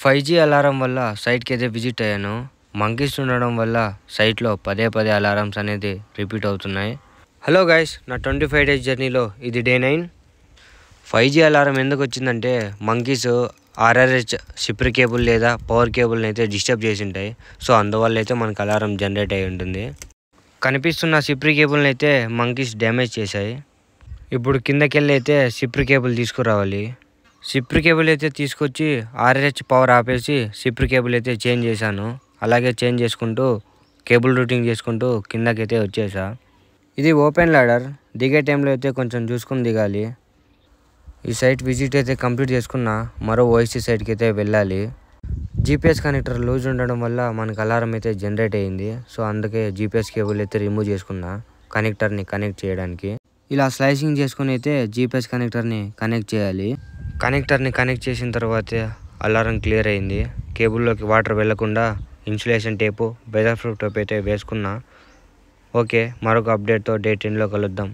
5G alarm వల్ల సైట్‌కి అయితే విజిట్ అయ్యాను. మంకీస్ ఉండడం వల్ల సైట్‌లో పదే పదే అలారమ్స్ అనేది రిపీట్ అవుతున్నాయి. హలో గైస్, నా 25 డేస్ జర్నీలో ఇది డే 9. 5G అలారం ఎందుకు వచ్చిందంటే మంకీస్ ఆర్ఆర్హెచ్ షిప్రీ కేబుల్ లేదా పవర్ కేబుల్ని అయితే డిస్టర్బ్ చేసి ఉంటాయి. సో అందువల్ల అయితే మనకు అలారం జనరేట్ అయి ఉంటుంది. కనిపిస్తున్న షిప్రీ కేబుల్ని అయితే మంకీస్ డ్యామేజ్ చేశాయి. ఇప్పుడు కిందకెళ్ళి అయితే షిప్రీ కేబుల్ తీసుకురావాలి. షిప్రీ కేబుల్ అయితే తీసుకొచ్చి ఆర్ఆర్హెచ్ పవర్ ఆపేసి షిప్రీ కేబుల్ అయితే చేంజ్ చేశాను. అలాగే చేంజ్ చేసుకుంటూ కేబుల్ రూటింగ్ చేసుకుంటూ కిందకైతే వచ్చేసా. ఇది ఓపెన్ లాడర్, దిగే టైంలో అయితే కొంచెం చూసుకుని దిగాలి. ఈ సైట్ విజిట్ అయితే కంప్లీట్ చేసుకున్న మరో ఓఎస్సీ సైట్కి అయితే వెళ్ళాలి. జీపీఎస్ కనెక్టర్ లూజ్ ఉండడం వల్ల మనకు అలారం అయితే జనరేట్ అయ్యింది. సో అందుకే జీపీఎస్ కేబుల్ అయితే రిమూవ్ చేసుకున్నా కనెక్టర్ని కనెక్ట్ చేయడానికి. ఇలా స్లైసింగ్ చేసుకుని అయితే జీపీఎస్ కనెక్టర్ని కనెక్ట్ చేయాలి. కనెక్టర్ని కనెక్ట్ చేసిన తర్వాత అలారం క్లియర్ అయింది. కేబుల్లోకి వాటర్ వెళ్లకుండా ఇన్సులేషన్ టేపు, బెదర్ ప్రూఫ్ టేప్ అయితే వేసుకున్నా. ఓకే, మరొక అప్డేట్తో డే 10లో కలుద్దాం.